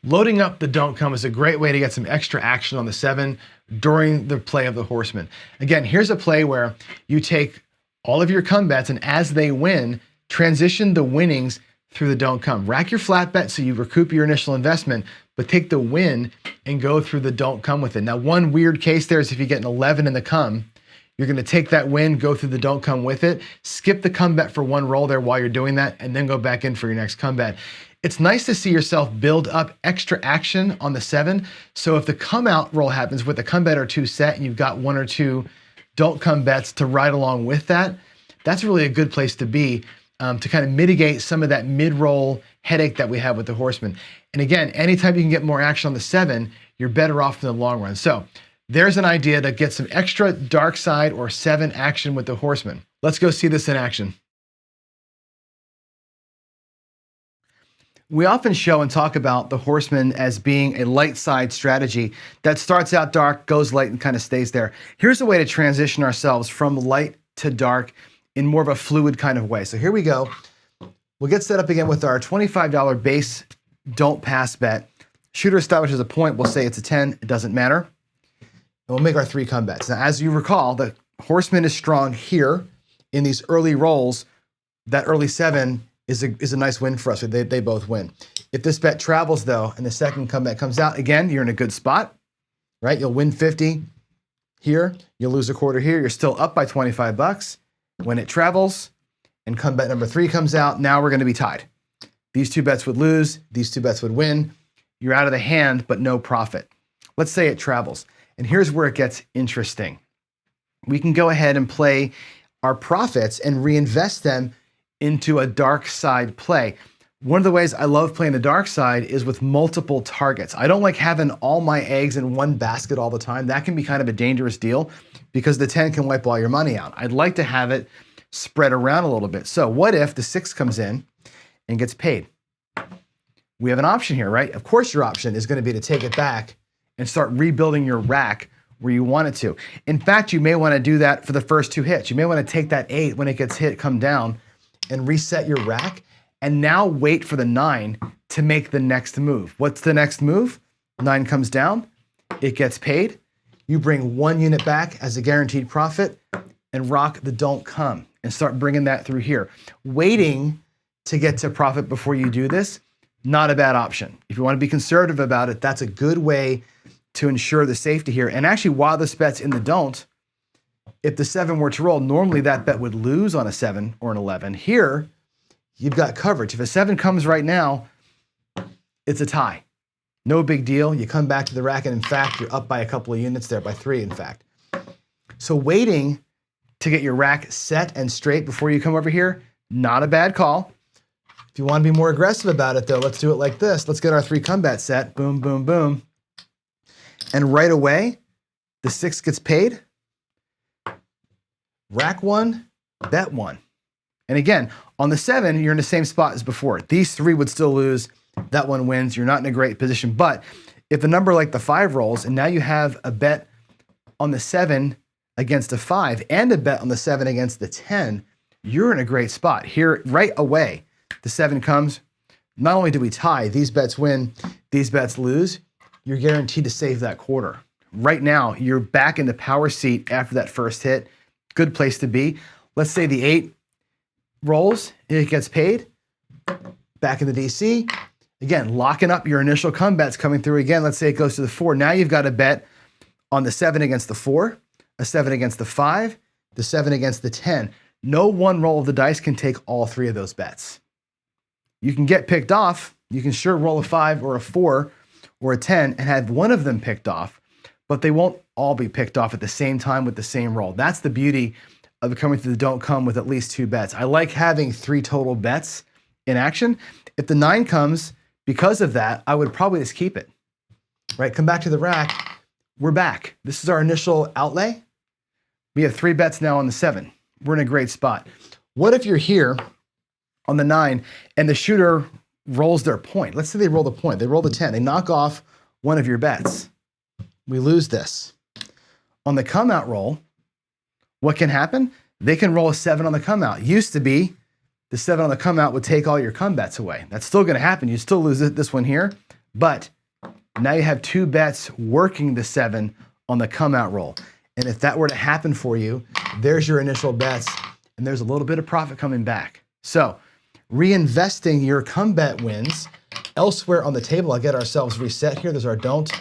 Loading up the don't come is a great way to get some extra action on the 7 during the play of the horseman. Again, here's a play where you take all of your come bets and as they win, transition the winnings through the don't come. Rack your flat bet so you recoup your initial investment, but take the win and go through the don't come with it. Now, one weird case there is if you get an 11 in the come, you're going to take that win, go through the don't come with it, skip the come bet for one roll there while you're doing that, and then go back in for your next come bet. It's nice to see yourself build up extra action on the 7. So if the come out roll happens with a come bet or 2 set and you've got 1 or 2 don't come bets to ride along with that, that's really a good place to be to kind of mitigate some of that mid-roll headache that we have with the horseman. And again, anytime you can get more action on the 7, you're better off in the long run. So there's an idea to get some extra dark side or 7 action with the horseman. Let's go see this in action. We often show and talk about the horseman as being a light side strategy that starts out dark, goes light, and kind of stays there. Here's a way to transition ourselves from light to dark in more of a fluid kind of way. So here we go. We'll get set up again with our $25 base don't pass bet. Shooter establishes a point. We'll say it's a 10. It doesn't matter. And we'll make our 3 come bets. Now, as you recall, the horseman is strong here in these early rolls. That early 7 is a nice win for us. They both win. If this bet travels though, and the second come bet comes out, again, you're in a good spot, right? You'll win 50 here. You'll lose a quarter here. You're still up by 25 bucks. When it travels and come bet number 3 comes out, now we're going to be tied. These 2 bets would lose. These 2 bets would win. You're out of the hand, but no profit. Let's say it travels. And here's where it gets interesting. We can go ahead and play our profits and reinvest them into a dark side play. One of the ways I love playing the dark side is with multiple targets. I don't like having all my eggs in one basket all the time. That can be kind of a dangerous deal because the 10 can wipe all your money out. I'd like to have it spread around a little bit. So what if the 6 comes in and gets paid? We have an option here, right? Of course your option is going to be to take it back and start rebuilding your rack where you want it to. In fact, you may want to do that for the first 2 hits. You may want to take that 8 when it gets hit, come down, and reset your rack, and now wait for the 9 to make the next move. What's the next move? 9 comes down, it gets paid. You bring 1 unit back as a guaranteed profit and rock the don't come and start bringing that through here. Waiting to get to profit before you do this, not a bad option. If you want to be conservative about it, that's a good way to ensure the safety here. And actually, while this bet's in the don't, if the 7 were to roll, normally that bet would lose on a 7 or an 11. Here, you've got coverage. If a 7 comes right now, it's a tie. No big deal. You come back to the rack, and in fact, you're up by a couple of units there, by 3, in fact. So waiting to get your rack set and straight before you come over here, not a bad call. If you want to be more aggressive about it, though, let's do it like this. Let's get our 3 combat set. Boom, boom, boom. And right away, the 6 gets paid. Rack 1, bet 1. And again, on the 7, you're in the same spot as before. These 3 would still lose. That one wins. You're not in a great position. But if a number like the 5 rolls, and now you have a bet on the 7 against a 5 and a bet on the 7 against the 10, you're in a great spot. Here, right away, the 7 comes. Not only do we tie, these bets win, these bets lose, you're guaranteed to save that quarter. Right now, you're back in the power seat after that first hit. Good place to be. Let's say the 8 rolls, it gets paid. Back in the DC. Again, locking up your initial come bets coming through again. Let's say it goes to the 4. Now you've got a bet on the 7 against the 4, a 7 against the 5, the 7 against the 10. No one roll of the dice can take all 3 of those bets. You can get picked off. You can sure roll a 5 or a 4 or a 10 and have one of them picked off, but they won't all be picked off at the same time with the same roll. That's the beauty of coming through the don't come with at least 2 bets. I like having 3 total bets in action. If the 9 comes because of that, I would probably just keep it, right? Come back to the rack. We're back. This is our initial outlay. We have 3 bets now on the 7. We're in a great spot. What if you're here on the 9 and the shooter rolls their point? Let's say they roll the point. They roll the 10. They knock off one of your bets. We lose this. On the come out roll, what can happen? They can roll a 7 on the come out. Used to be the 7 on the come out would take all your come bets away. That's still going to happen. You still lose this one here, but Now you have 2 bets working the 7 on the come out roll. And if that were to happen for you, there's your initial bets, and there's a little bit of profit coming back. So reinvesting your come bet wins elsewhere on the table. I'll get ourselves reset here. There's our don't.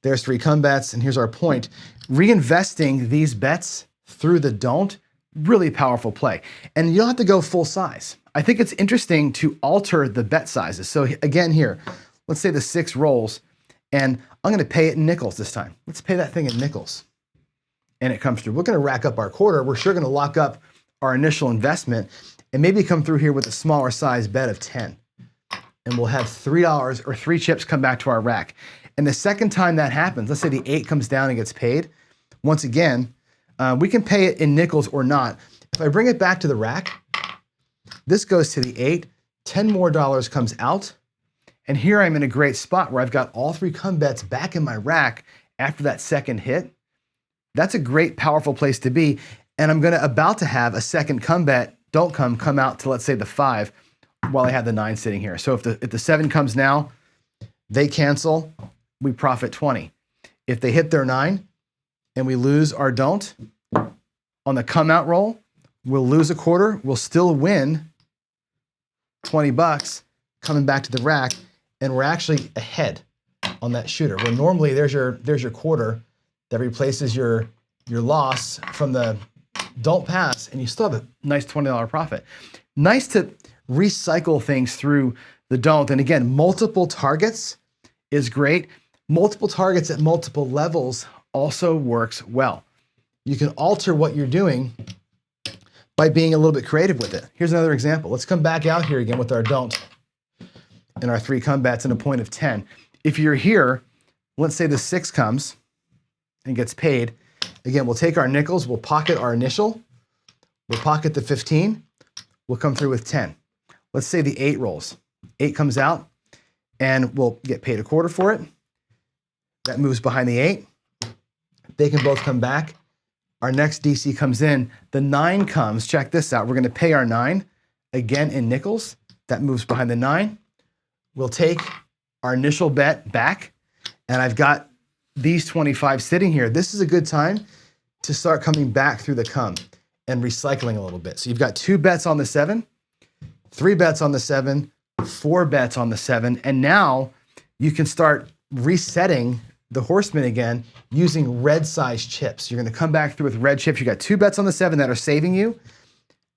There's 3 come bets, and here's our point. Reinvesting these bets through the don't, really powerful play. And you don't have to go full size. I think it's interesting to alter the bet sizes. So again here, let's say the 6 rolls, and I'm gonna pay it in nickels this time. Let's pay that thing in nickels. And it comes through. We're gonna rack up our quarter. We're sure gonna lock up our initial investment and maybe come through here with a smaller size bet of 10. And we'll have $3 or 3 chips come back to our rack. And the second time that happens, let's say the 8 comes down and gets paid. Once again, we can pay it in nickels or not. If I bring it back to the rack, this goes to the 8, 10 more dollars comes out. And here I'm in a great spot where I've got all 3 come bets back in my rack after that second hit. That's a great, powerful place to be. And I'm about to have a second come bet, don't come out to, let's say, the 5 while I have the 9 sitting here. So if the 7 comes now, they cancel, we profit 20. If they hit their 9 and we lose our don't, on the come out roll, we'll lose a quarter, we'll still win 20 bucks coming back to the rack, and we're actually ahead on that shooter. Where normally there's your quarter that replaces your loss from the don't pass, and you still have a nice $20 profit. Nice to recycle things through the don't. And again, multiple targets is great. Multiple targets at multiple levels also works well. You can alter what you're doing by being a little bit creative with it. Here's another example. Let's come back out here again with our don't and our 3 come bets and a point of 10. If you're here, let's say the 6 comes and gets paid. Again, we'll take our nickels, we'll pocket our initial, we'll pocket the 15, we'll come through with 10. Let's say the 8 rolls. 8 comes out, and we'll get paid a quarter for it. That moves behind the 8. They can both come back. Our next DC comes in. The 9 comes. Check this out. We're going to pay our 9 again in nickels. That moves behind the 9. We'll take our initial bet back, and I've got these 25 sitting here. This is a good time to start coming back through the come and recycling a little bit. So you've got 2 bets on the 7, 3 bets on the 7, 4 bets on the 7, and now you can start resetting the Horseman again using red size chips. You're going to come back through with red chips. You got 2 bets on the 7 that are saving you.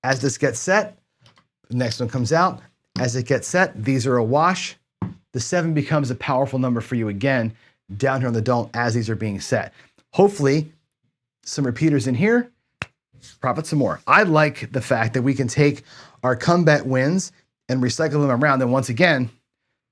As this gets set, the next one comes out. As it gets set, these are a wash. The 7 becomes a powerful number for you again down here on the don't as these are being set. Hopefully, some repeaters in here, profit some more. I like the fact that we can take our come bet wins and recycle them around. And once again,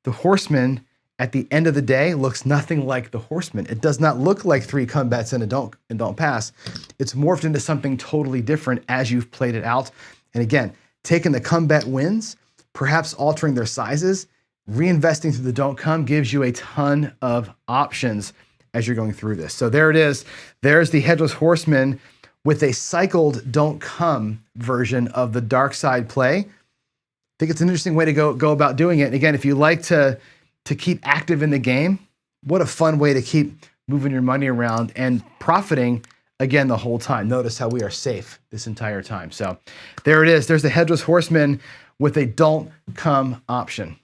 the Horseman at the end of the day looks nothing like the Horseman. It does not look like 3 come bets and a don't pass. It's morphed into something totally different as you've played it out. And again, taking the come bet wins, perhaps altering their sizes, reinvesting through the don't come gives you a ton of options as you're going through this. So there it is. There's the Hedgeless Horseman with a cycled don't come version of the dark side play. I think it's an interesting way to go about doing it. And again, if you like to keep active in the game, what a fun way to keep moving your money around and profiting again the whole time. Notice how we are safe this entire time. So there it is. There's the Hedgeless Horseman with a don't come option.